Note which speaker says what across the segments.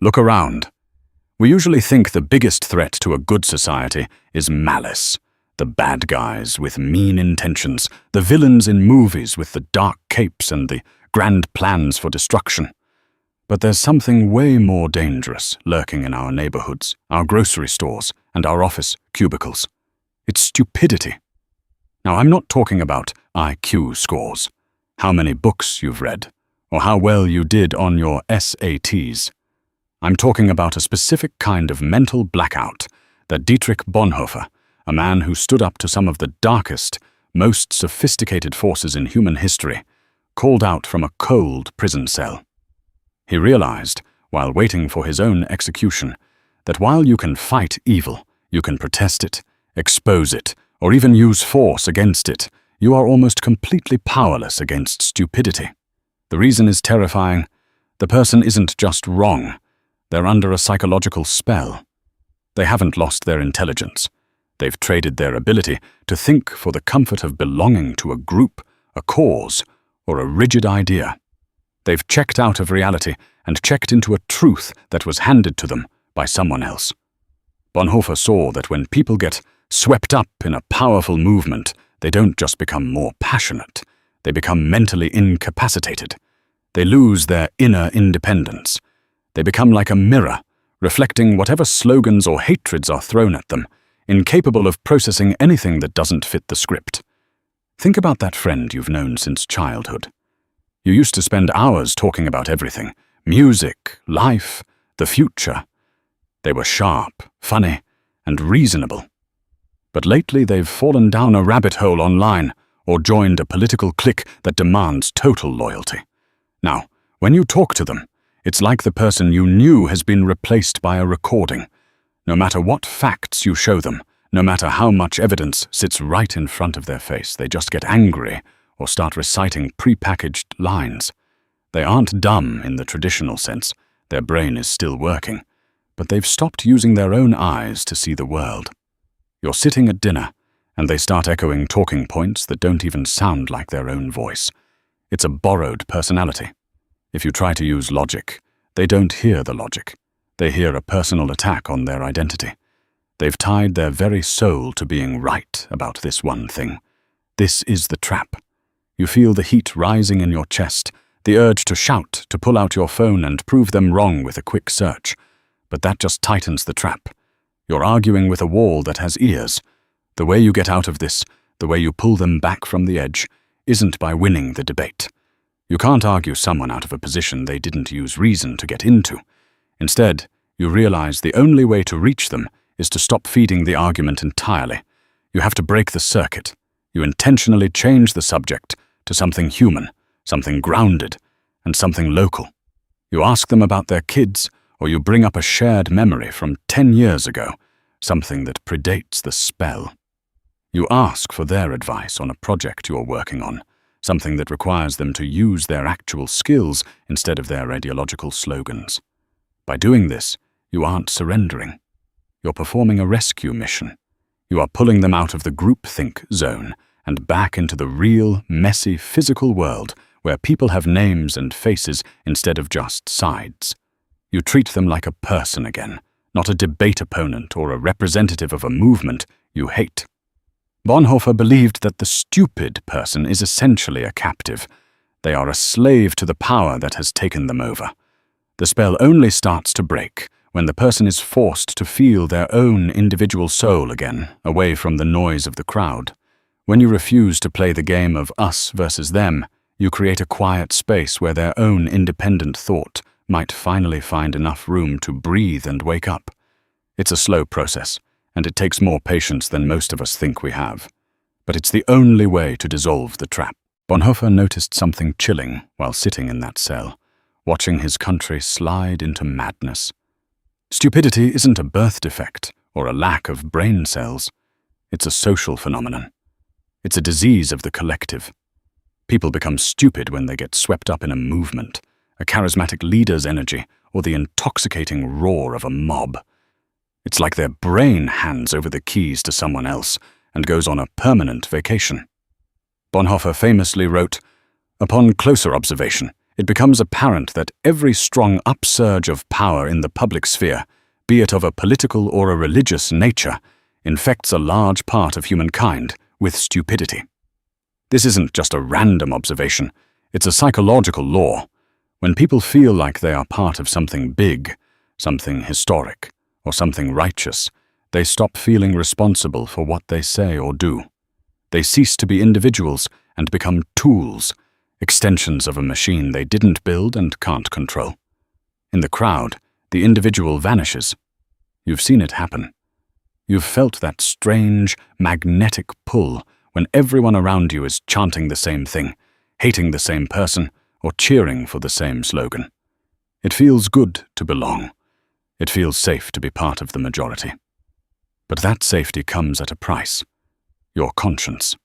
Speaker 1: Look around. We usually think the biggest threat to a good society is malice. The bad guys with mean intentions, the villains in movies with the dark capes and the grand plans for destruction. But there's something way more dangerous lurking in our neighborhoods, our grocery stores, and our office cubicles. It's stupidity. Now, I'm not talking about IQ scores, how many books you've read, or how well you did on your SATs. I'm talking about a specific kind of mental blackout that Dietrich Bonhoeffer, a man who stood up to some of the darkest, most sophisticated forces in human history, called out from a cold prison cell. He realized, while waiting for his own execution, that while you can fight evil, you can protest it, expose it, or even use force against it, you are almost completely powerless against stupidity. The reason is terrifying. The person isn't just wrong. They're under a psychological spell. They haven't lost their intelligence. They've traded their ability to think for the comfort of belonging to a group, a cause, or a rigid idea. They've checked out of reality and checked into a truth that was handed to them by someone else. Bonhoeffer saw that when people get swept up in a powerful movement, they don't just become more passionate, they become mentally incapacitated. They lose their inner independence. They become like a mirror, reflecting whatever slogans or hatreds are thrown at them, incapable of processing anything that doesn't fit the script. Think about that friend you've known since childhood. You used to spend hours talking about everything: music, life, the future. They were sharp, funny, and reasonable. But lately they've fallen down a rabbit hole online or joined a political clique that demands total loyalty. Now, when you talk to them, it's like the person you knew has been replaced by a recording. No matter what facts you show them, no matter how much evidence sits right in front of their face, they just get angry or start reciting prepackaged lines. They aren't dumb in the traditional sense. Their brain is still working, but they've stopped using their own eyes to see the world. You're sitting at dinner, and they start echoing talking points that don't even sound like their own voice. It's a borrowed personality. If you try to use logic, they don't hear the logic. They hear a personal attack on their identity. They've tied their very soul to being right about this one thing. This is the trap. You feel the heat rising in your chest, the urge to shout, to pull out your phone and prove them wrong with a quick search. But that just tightens the trap. You're arguing with a wall that has ears. The way you get out of this, the way you pull them back from the edge, isn't by winning the debate. You can't argue someone out of a position they didn't use reason to get into. Instead, you realize the only way to reach them is to stop feeding the argument entirely. You have to break the circuit. You intentionally change the subject to something human, something grounded, and something local. You ask them about their kids, or you bring up a shared memory from 10 years ago, something that predates the spell. You ask for their advice on a project you're working on, something that requires them to use their actual skills instead of their ideological slogans. By doing this, you aren't surrendering. You're performing a rescue mission. You are pulling them out of the groupthink zone and back into the real, messy, physical world where people have names and faces instead of just sides. You treat them like a person again, not a debate opponent or a representative of a movement you hate. Bonhoeffer believed that the stupid person is essentially a captive. They are a slave to the power that has taken them over. The spell only starts to break when the person is forced to feel their own individual soul again, away from the noise of the crowd. When you refuse to play the game of us versus them, you create a quiet space where their own independent thought might finally find enough room to breathe and wake up. It's a slow process, and it takes more patience than most of us think we have. But it's the only way to dissolve the trap. Bonhoeffer noticed something chilling while sitting in that cell, watching his country slide into madness. Stupidity isn't a birth defect or a lack of brain cells. It's a social phenomenon. It's a disease of the collective. People become stupid when they get swept up in a movement, a charismatic leader's energy, or the intoxicating roar of a mob. It's like their brain hands over the keys to someone else and goes on a permanent vacation. Bonhoeffer famously wrote, "Upon closer observation, it becomes apparent that every strong upsurge of power in the public sphere, be it of a political or a religious nature, infects a large part of humankind with stupidity. This isn't just a random observation, it's a psychological law. When people feel like they are part of something big, something historic, or something righteous, they stop feeling responsible for what they say or do. They cease to be individuals and become tools, extensions of a machine they didn't build and can't control. In the crowd, the individual vanishes. You've seen it happen. You've felt that strange, magnetic pull when everyone around you is chanting the same thing, hating the same person, or cheering for the same slogan. It feels good to belong. It feels safe to be part of the majority. But that safety comes at a price: your conscience.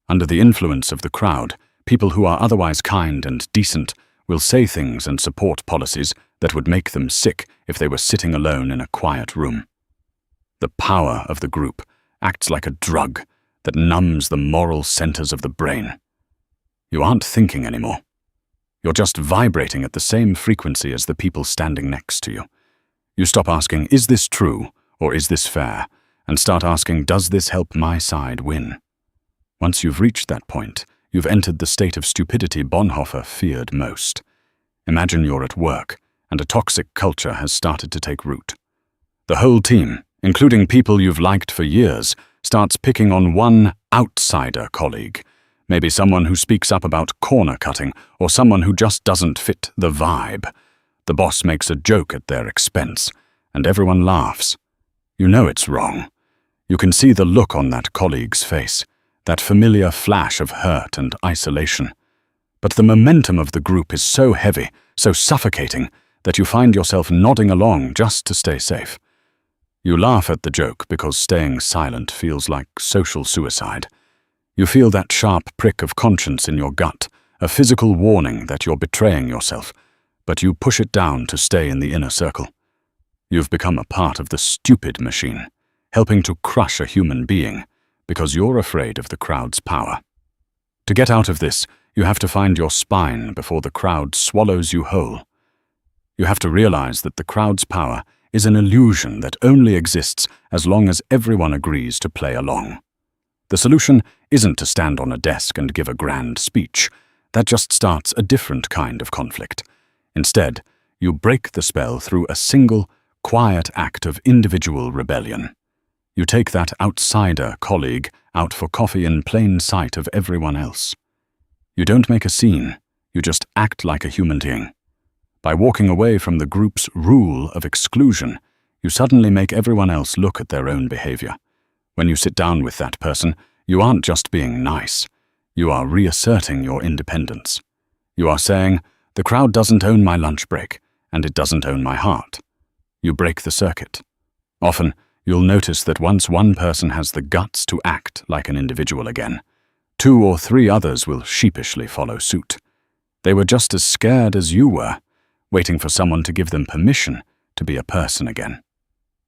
Speaker 1: Under the influence of the crowd, people who are otherwise kind and decent will say things and support policies that would make them sick if they were sitting alone in a quiet room. The power of the group acts like a drug that numbs the moral centers of the brain. You aren't thinking anymore. You're just vibrating at the same frequency as the people standing next to you. You stop asking, is this true, or is this fair, and start asking, does this help my side win? Once you've reached that point, you've entered the state of stupidity Bonhoeffer feared most. Imagine you're at work, and a toxic culture has started to take root. The whole team, including people you've liked for years, starts picking on one outsider colleague, maybe someone who speaks up about corner cutting or someone who just doesn't fit the vibe. The boss makes a joke at their expense, and everyone laughs. You know it's wrong. You can see the look on that colleague's face, that familiar flash of hurt and isolation. But the momentum of the group is so heavy, so suffocating, that you find yourself nodding along just to stay safe. You laugh at the joke because staying silent feels like social suicide. You feel that sharp prick of conscience in your gut, a physical warning that you're betraying yourself, but you push it down to stay in the inner circle. You've become a part of the stupid machine, helping to crush a human being because you're afraid of the crowd's power. To get out of this, you have to find your spine before the crowd swallows you whole. You have to realize that the crowd's power is an illusion that only exists as long as everyone agrees to play along. The solution isn't to stand on a desk and give a grand speech. That just starts a different kind of conflict. Instead, you break the spell through a single, quiet act of individual rebellion. You take that outsider colleague out for coffee in plain sight of everyone else. You don't make a scene, you just act like a human being. By walking away from the group's rule of exclusion, you suddenly make everyone else look at their own behavior. When you sit down with that person, you aren't just being nice. You are reasserting your independence. You are saying, the crowd doesn't own my lunch break, and it doesn't own my heart. You break the circuit. Often, you'll notice that once one person has the guts to act like an individual again, 2 or 3 others will sheepishly follow suit. They were just as scared as you were, waiting for someone to give them permission to be a person again.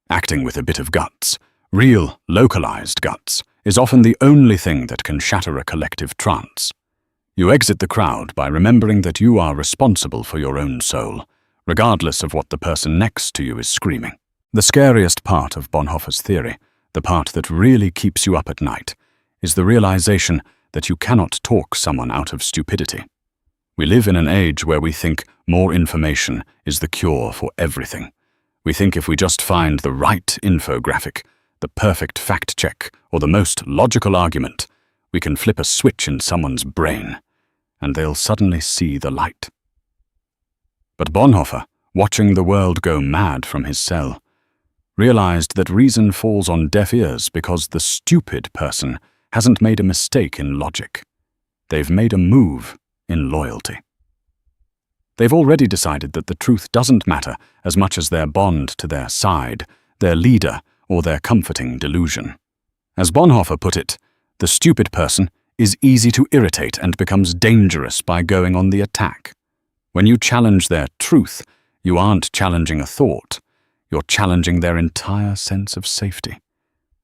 Speaker 1: Acting with a bit of guts, real, localized guts, is often the only thing that can shatter a collective trance. You exit the crowd by remembering that you are responsible for your own soul, regardless of what the person next to you is screaming. The scariest part of Bonhoeffer's theory, the part that really keeps you up at night, is the realization that you cannot talk someone out of stupidity. We live in an age where we think more information is the cure for everything. We think if we just find the right infographic, the perfect fact check, or the most logical argument, we can flip a switch in someone's brain, and they'll suddenly see the light. But Bonhoeffer, watching the world go mad from his cell, realized that reason falls on deaf ears because the stupid person hasn't made a mistake in logic. They've made a move in loyalty. They've already decided that the truth doesn't matter as much as their bond to their side, their leader, or their comforting delusion. As Bonhoeffer put it, the stupid person is easy to irritate and becomes dangerous by going on the attack. When you challenge their truth, you aren't challenging a thought, you're challenging their entire sense of safety.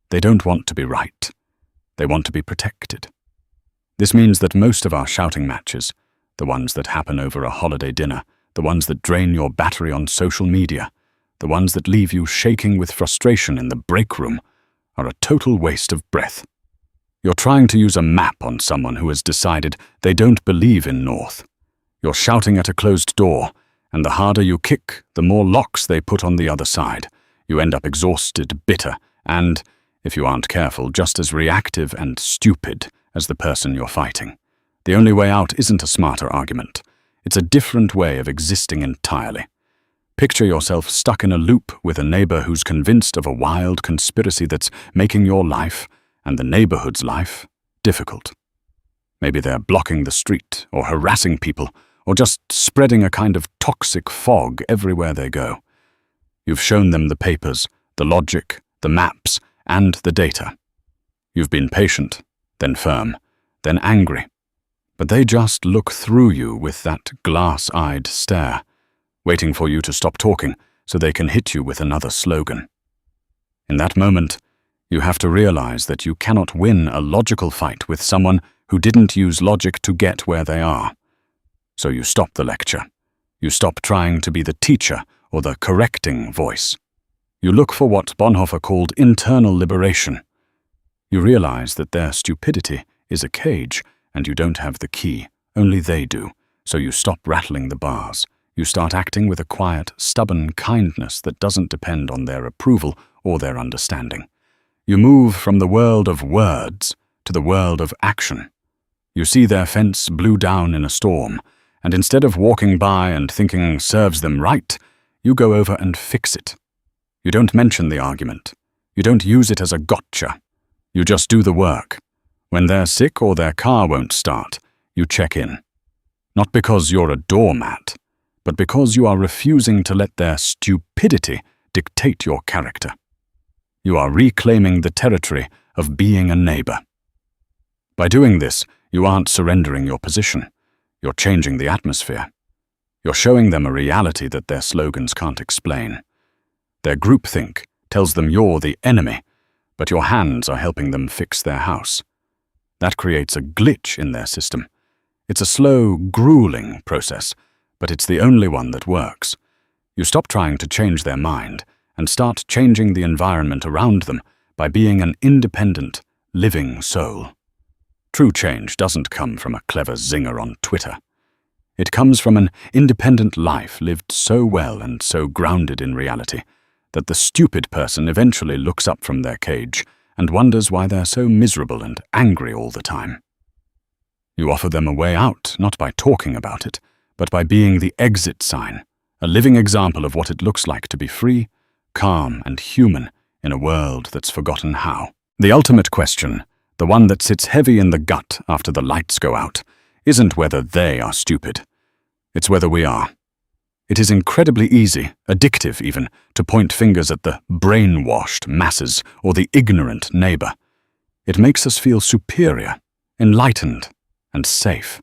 Speaker 1: They don't want to be right. They want to be protected. This means that most of our shouting matches, the ones that happen over a holiday dinner, the ones that drain your battery on social media, the ones that leave you shaking with frustration in the break room, are a total waste of breath. You're trying to use a map on someone who has decided they don't believe in north. You're shouting at a closed door, and the harder you kick, the more locks they put on the other side. You end up exhausted, bitter, and, if you aren't careful, just as reactive and stupid as the person you're fighting. The only way out isn't a smarter argument. It's a different way of existing entirely. Picture yourself stuck in a loop with a neighbor who's convinced of a wild conspiracy that's making your life, and the neighborhood's life, difficult. Maybe they're blocking the street, or harassing people, or just spreading a kind of toxic fog everywhere they go. You've shown them the papers, the logic, the maps, and the data. You've been patient, then firm, then angry. But they just look through you with that glass-eyed stare, waiting for you to stop talking so they can hit you with another slogan. In that moment, you have to realize that you cannot win a logical fight with someone who didn't use logic to get where they are. So you stop the lecture. You stop trying to be the teacher or the correcting voice. You look for what Bonhoeffer called internal liberation. You realize that their stupidity is a cage, and you don't have the key, only they do, so you stop rattling the bars. You start acting with a quiet, stubborn kindness that doesn't depend on their approval or their understanding. You move from the world of words to the world of action. You see their fence blew down in a storm, and instead of walking by and thinking serves them right, you go over and fix it. You don't mention the argument. You don't use it as a gotcha. You just do the work. When they're sick or their car won't start, you check in. Not because you're a doormat, but because you are refusing to let their stupidity dictate your character. You are reclaiming the territory of being a neighbor. By doing this, you aren't surrendering your position. You're changing the atmosphere. You're showing them a reality that their slogans can't explain. Their groupthink tells them you're the enemy, but your hands are helping them fix their house. That creates a glitch in their system. It's a slow, grueling process, but it's the only one that works. You stop trying to change their mind and start changing the environment around them by being an independent, living soul. True change doesn't come from a clever zinger on Twitter. It comes from an independent life lived so well and so grounded in reality that the stupid person eventually looks up from their cage and wonders why they're so miserable and angry all the time. You offer them a way out, not by talking about it, but by being the exit sign, a living example of what it looks like to be free, calm, and human in a world that's forgotten how. The ultimate question, the one that sits heavy in the gut after the lights go out, isn't whether they are stupid. It's whether we are. It is incredibly easy, addictive even, to point fingers at the brainwashed masses or the ignorant neighbor. It makes us feel superior, enlightened, and safe.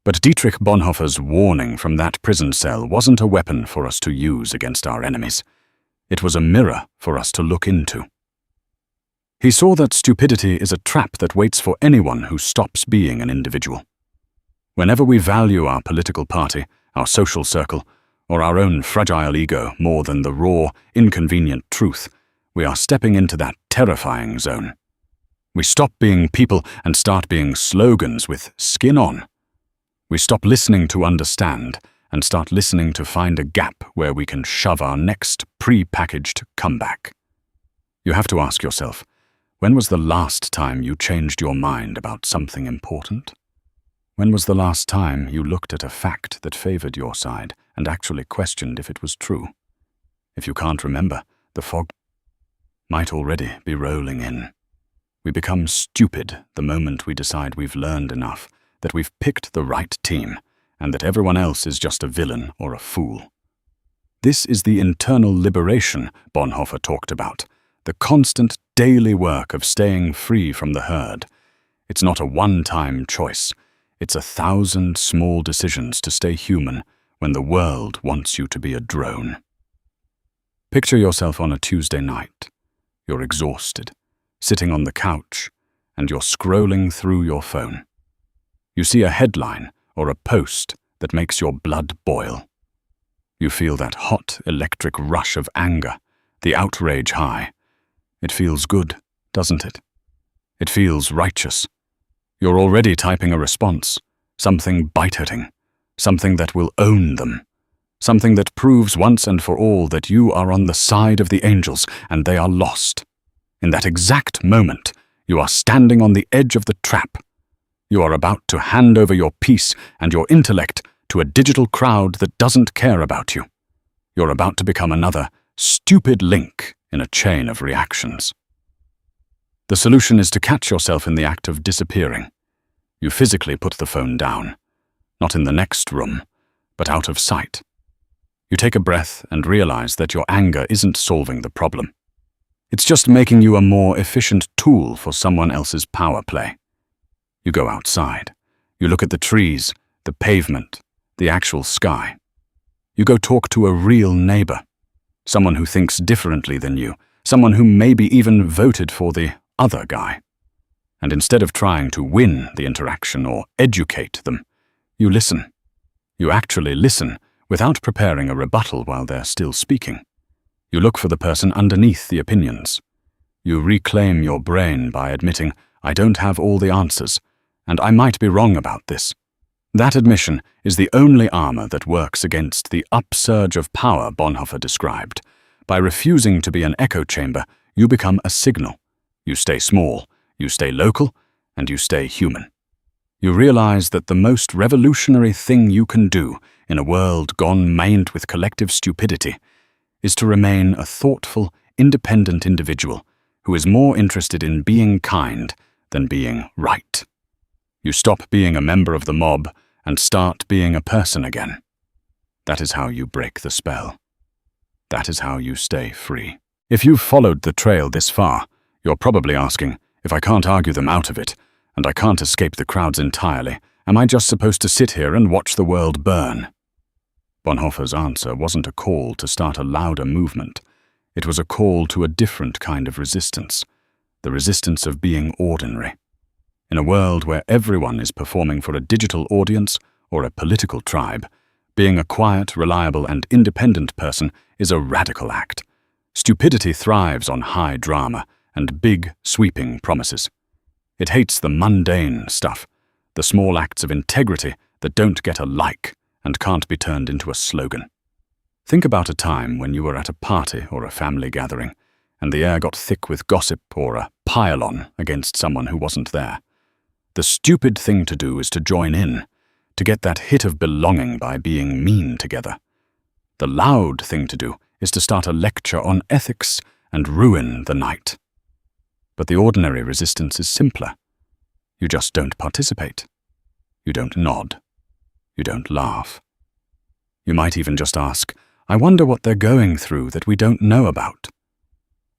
Speaker 1: But Dietrich Bonhoeffer's warning from that prison cell wasn't a weapon for us to use against our enemies. It was a mirror for us to look into. He saw that stupidity is a trap that waits for anyone who stops being an individual. Whenever we value our political party, our social circle, or our own fragile ego more than the raw, inconvenient truth, we are stepping into that terrifying zone. We stop being people and start being slogans with skin on. We stop listening to understand and start listening to find a gap where we can shove our next pre-packaged comeback. You have to ask yourself, when was the last time you changed your mind about something important? When was the last time you looked at a fact that favored your side and actually questioned if it was true? If you can't remember, the fog might already be rolling in. We become stupid the moment we decide we've learned enough, that we've picked the right team, and that everyone else is just a villain or a fool. This is the internal liberation Bonhoeffer talked about, the constant daily work of staying free from the herd. It's not a one-time choice. It's 1,000 small decisions to stay human when the world wants you to be a drone. Picture yourself on a Tuesday night. You're exhausted, sitting on the couch, and you're scrolling through your phone. You see a headline or a post that makes your blood boil. You feel that hot electric rush of anger, the outrage high. It feels good, doesn't it? It feels righteous. You're already typing a response, something bite-hitting, something that will own them, something that proves once and for all that you are on the side of the angels and they are lost. In that exact moment, you are standing on the edge of the trap. You are about to hand over your peace and your intellect to a digital crowd that doesn't care about you. You're about to become another stupid link in a chain of reactions. The solution is to catch yourself in the act of disappearing. You physically put the phone down, not in the next room, but out of sight. You take a breath and realize that your anger isn't solving the problem. It's just making you a more efficient tool for someone else's power play. You go outside. You look at the trees, the pavement, the actual sky. You go talk to a real neighbor, someone who thinks differently than you, someone who maybe even voted for the other guy. And instead of trying to win the interaction or educate them, you listen. You actually listen without preparing a rebuttal while they're still speaking. You look for the person underneath the opinions. You reclaim your brain by admitting, I don't have all the answers, and I might be wrong about this. That admission is the only armor that works against the upsurge of power Bonhoeffer described. By refusing to be an echo chamber, you become a signal. You stay small, you stay local, and you stay human. You realize that the most revolutionary thing you can do in a world gone maimed with collective stupidity is to remain a thoughtful, independent individual who is more interested in being kind than being right. You stop being a member of the mob and start being a person again. That is how you break the spell. That is how you stay free. If you've followed the trail this far, you're probably asking, if I can't argue them out of it, and I can't escape the crowds entirely, am I just supposed to sit here and watch the world burn? Bonhoeffer's answer wasn't a call to start a louder movement. It was a call to a different kind of resistance, the resistance of being ordinary. In a world where everyone is performing for a digital audience or a political tribe, being a quiet, reliable, and independent person is a radical act. Stupidity thrives on high drama and big, sweeping promises. It hates the mundane stuff, the small acts of integrity that don't get a like and can't be turned into a slogan. Think about a time when you were at a party or a family gathering, and the air got thick with gossip or a pile-on against someone who wasn't there. The stupid thing to do is to join in, to get that hit of belonging by being mean together. The loud thing to do is to start a lecture on ethics and ruin the night. But the ordinary resistance is simpler. You just don't participate. You don't nod. You don't laugh. You might even just ask, I wonder what they're going through that we don't know about.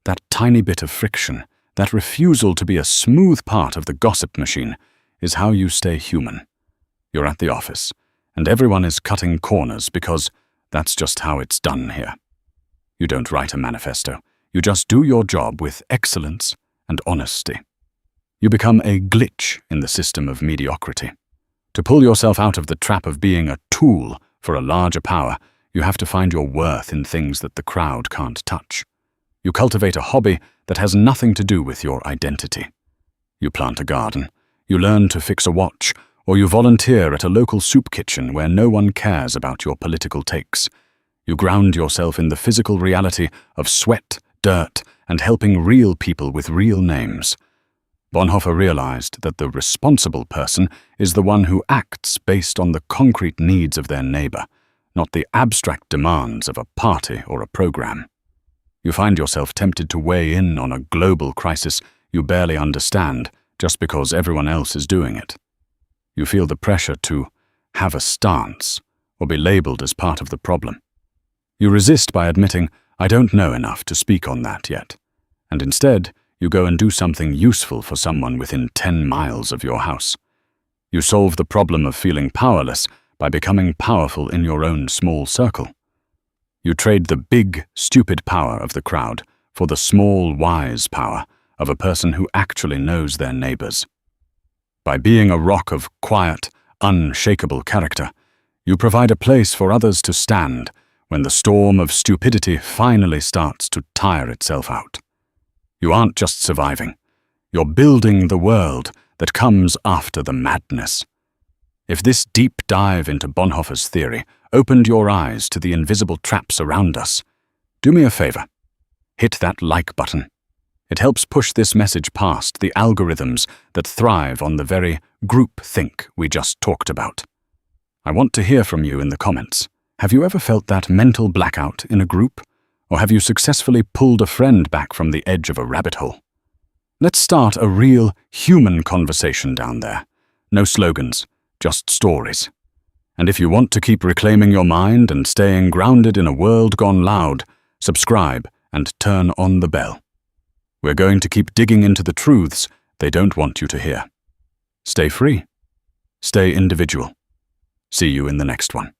Speaker 1: That tiny bit of friction, that refusal to be a smooth part of the gossip machine, is how you stay human. You're at the office, and everyone is cutting corners because that's just how it's done here. You don't write a manifesto. You just do your job with excellence and honesty. You become a glitch in the system of mediocrity. To pull yourself out of the trap of being a tool for a larger power, you have to find your worth in things that the crowd can't touch. You cultivate a hobby that has nothing to do with your identity. You plant a garden, you learn to fix a watch, or you volunteer at a local soup kitchen where no one cares about your political takes. You ground yourself in the physical reality of sweat, dirt, and helping real people with real names. Bonhoeffer realized that the responsible person is the one who acts based on the concrete needs of their neighbor, not the abstract demands of a party or a program. You find yourself tempted to weigh in on a global crisis you barely understand just because everyone else is doing it. You feel the pressure to have a stance or be labeled as part of the problem. You resist by admitting, I don't know enough to speak on that yet, and instead you go and do something useful for someone within 10 miles of your house. You solve the problem of feeling powerless by becoming powerful in your own small circle. You trade the big, stupid power of the crowd for the small, wise power of a person who actually knows their neighbors. By being a rock of quiet, unshakable character. You provide a place for others to stand when the storm of stupidity finally starts to tire itself out. You aren't just surviving. You're building the world that comes after the madness. If this deep dive into Bonhoeffer's theory opened your eyes to the invisible traps around us, do me a favor. Hit that like button. It helps push this message past the algorithms that thrive on the very groupthink we just talked about. I want to hear from you in the comments. Have you ever felt that mental blackout in a group? Or have you successfully pulled a friend back from the edge of a rabbit hole? Let's start a real human conversation down there. No slogans, just stories. And if you want to keep reclaiming your mind and staying grounded in a world gone loud, subscribe and turn on the bell. We're going to keep digging into the truths they don't want you to hear. Stay free. Stay individual. See you in the next one.